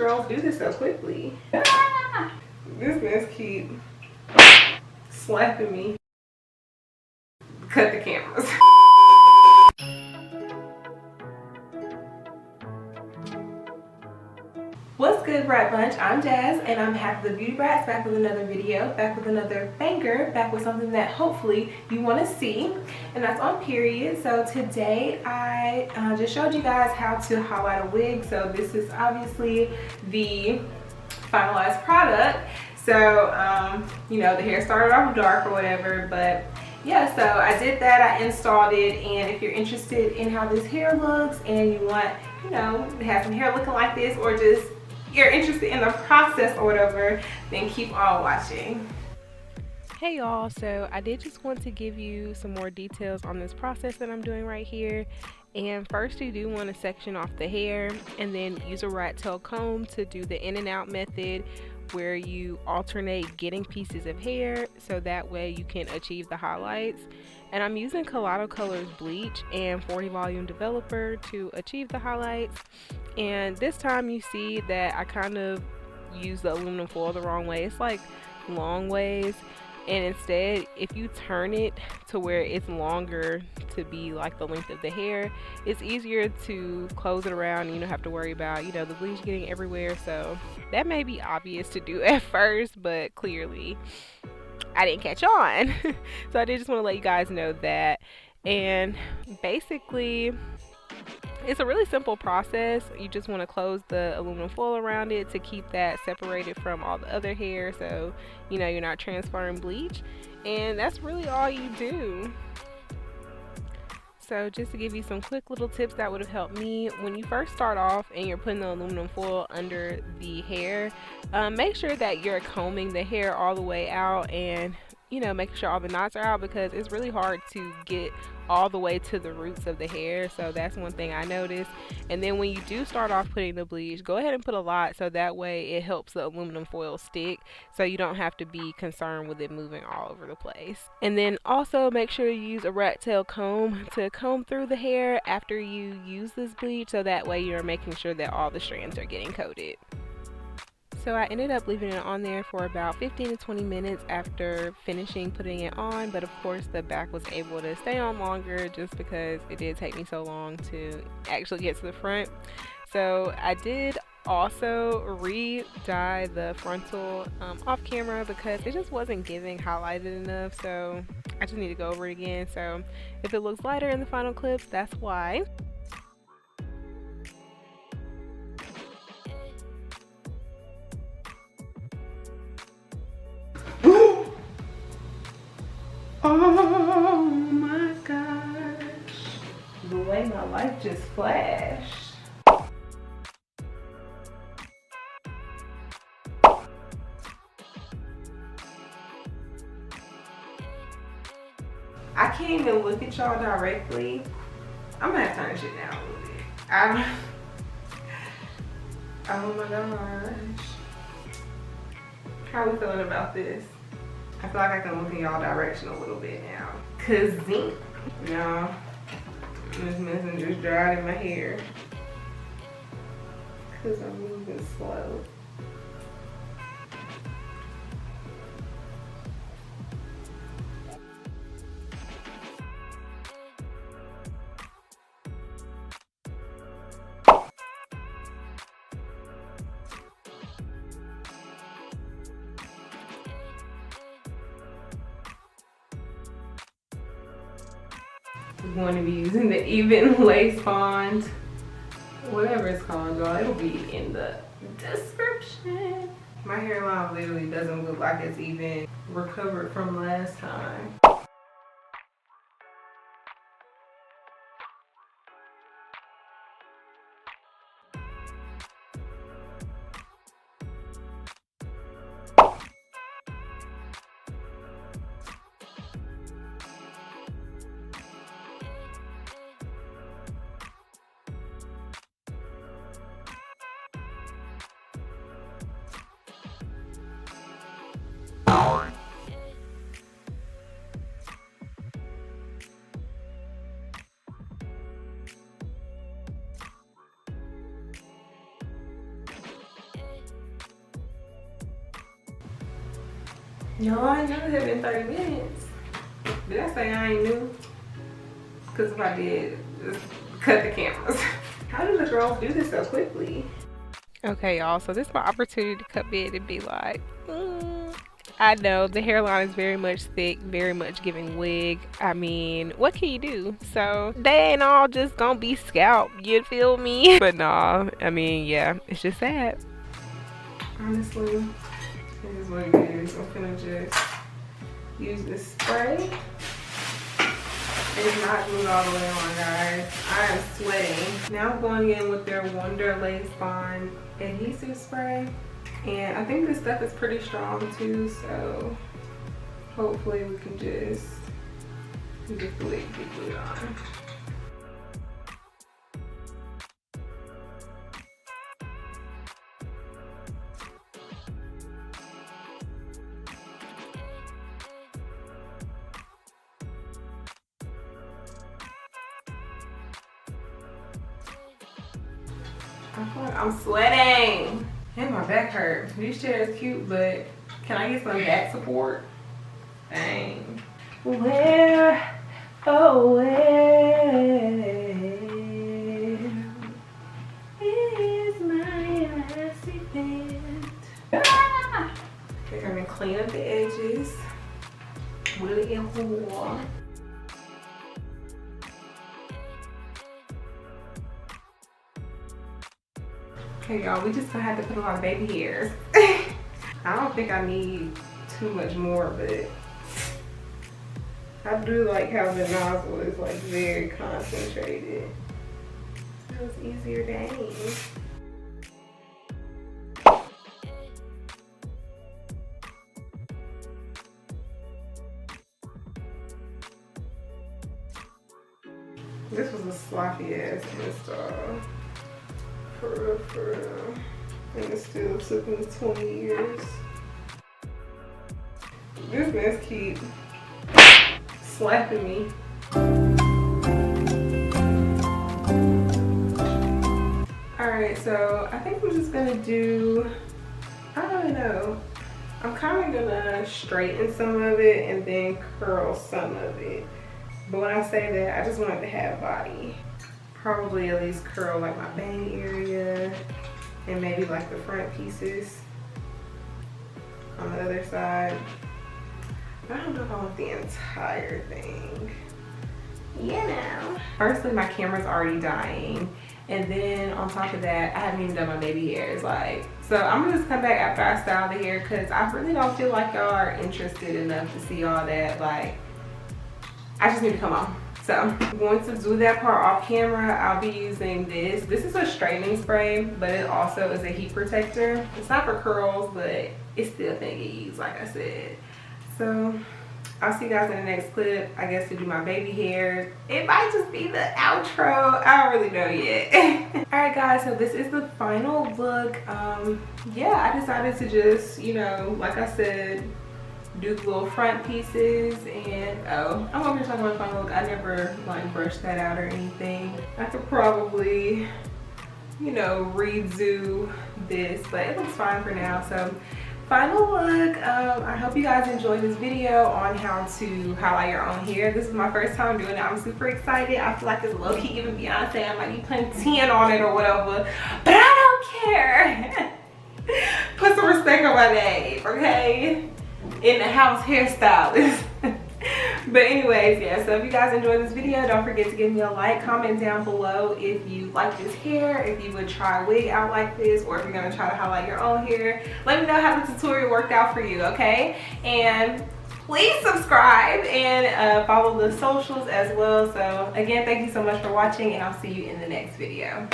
girls do this so quickly? Ah! This mess keep slapping me. Cut the cameras. What's good, Brat Bunch? I'm Jazz, and I'm half of the Beauty Brats, back with another video, back with another banger, back with something that hopefully you want to see, and that's on period. So today I just showed you guys how to highlight a wig. So this is obviously the finalized product. So you know, the hair started off dark or whatever, but yeah, so I did that, I installed it, and if you're interested in how this hair looks and you want, you know, to have some hair looking like this, or just you're interested in the process or whatever, then keep on watching. Hey y'all, so I did just want to give you some more details on this process that I'm doing right here. And first, you do want to section off the hair and then use a rat tail comb to do the in and out method, where you alternate getting pieces of hair so that way you can achieve the highlights. And I'm using Kaleido Colors bleach and 40 volume developer to achieve the highlights. And this time you see that I kind of use the aluminum foil the wrong way. It's like long ways, and instead if you turn it to where it's longer to be like the length of the hair, it's easier to close it around and you don't have to worry about, you know, the bleach getting everywhere. So that may be obvious to do at first, but clearly I didn't catch on. So I did just want to let you guys know that. And basically it's a really simple process. You just want to close the aluminum foil around it to keep that separated from all the other hair, so you know you're not transferring bleach, and that's really all you do. So just to give you some quick little tips that would have helped me, when you first start off and you're putting the aluminum foil under the hair, make sure that you're combing the hair all the way out, and you know, making sure all the knots are out, because it's really hard to get all the way to the roots of the hair. So that's one thing I noticed. And then when you do start off putting the bleach, go ahead and put a lot, so that way it helps the aluminum foil stick, so you don't have to be concerned with it moving all over the place. And then also make sure you use a rat tail comb to comb through the hair after you use this bleach, so that way you're making sure that all the strands are getting coated. So I ended up leaving it on there for about 15 to 20 minutes after finishing putting it on, but of course the back was able to stay on longer just because it did take me so long to actually get to the front. So I did also re-dye the frontal off camera because it just wasn't giving highlighted enough, so I just need to go over it again. So if it looks lighter in the final clip, that's why. Oh my gosh, the way my life just flashed. I can't even look at y'all directly. I'm gonna have to turn this shit down a little bit. Oh my gosh. How are we feeling about this? I feel like I can look in y'all direction a little bit now. Cause no, this mess just dried in my hair. Cause I'm moving slow. We're going to be using the even lace bond, whatever it's called, y'all. It'll be in the description. My hairline literally doesn't look like it's even recovered from last time. No, I know it had been 30 minutes. Did I say I ain't new? Because if I did, just cut the cameras. How do the girls do this so quickly? Okay, y'all, so this is my opportunity to come in and be like, I know the hairline is very much thick, very much giving wig. I mean, what can you do? So they ain't all just gonna be scalp, you feel me? But nah, I mean, yeah, it's just sad. Honestly, it is what it is. I'm gonna just use this spray. It's not glued all the way on, guys. I am sweating. Now I'm going in with their Wonder Lace Bond adhesive spray. And I think this stuff is pretty strong too, so hopefully we can just get the wig glued on. I feel like I'm sweating. And my back hurt. This chair is cute, but can I get some back support? Dang. Where, oh where is my elastic band? Ah! Okay, I'm gonna clean up the edges. Really in hole. Okay, y'all, we just gonna have to put a lot of baby hairs. I don't think I need too much more, but I do like how the nozzle is like very concentrated. So it's easier to aim. This was a sloppy ass install. For real. And it still took me 20 years. This mess keep slapping me. Alright, so I think I'm just gonna do, I don't know. I'm kind of gonna straighten some of it and then curl some of it. But when I say that, I just want it to have body. Probably at least curl like my bang area and maybe like the front pieces on the other side. I don't know if I want the entire thing. You know. Firstly, my camera's already dying. And then on top of that, I haven't even done my baby hairs. Like, so I'm gonna just come back after I style the hair because I really don't feel like y'all are interested enough to see all that. Like, I just need to come on. So I'm going to do that part off camera. I'll be using this. This is a straightening spray, but it also is a heat protector. It's not for curls, but it still can get used, like I said. So I'll see you guys in the next clip, I guess, to do my baby hair. It might just be the outro. I don't really know yet. All right, guys, so this is the final look. Yeah, I decided to just, you know, like I said, do the little front pieces. And oh, I'm over here talking about final look. I never like brushed that out or anything. I could probably, you know, redo this, but it looks fine for now. So final look. I hope you guys enjoyed this video on how to highlight your own hair. This is my first time doing it. I'm super excited. I feel like it's low-key giving Beyonce. I might be putting 10 on it or whatever, but I don't care. Put some respect on my name, okay? In the house hairstylist. But anyways, yeah, so if you guys enjoyed this video, don't forget to give me a like, comment down below if you like this hair, if you would try a wig out like this, or if you're gonna try to highlight your own hair. Let me know how the tutorial worked out for you, okay? And please subscribe and follow the socials as well. So again, thank you so much for watching, and I'll see you in the next video.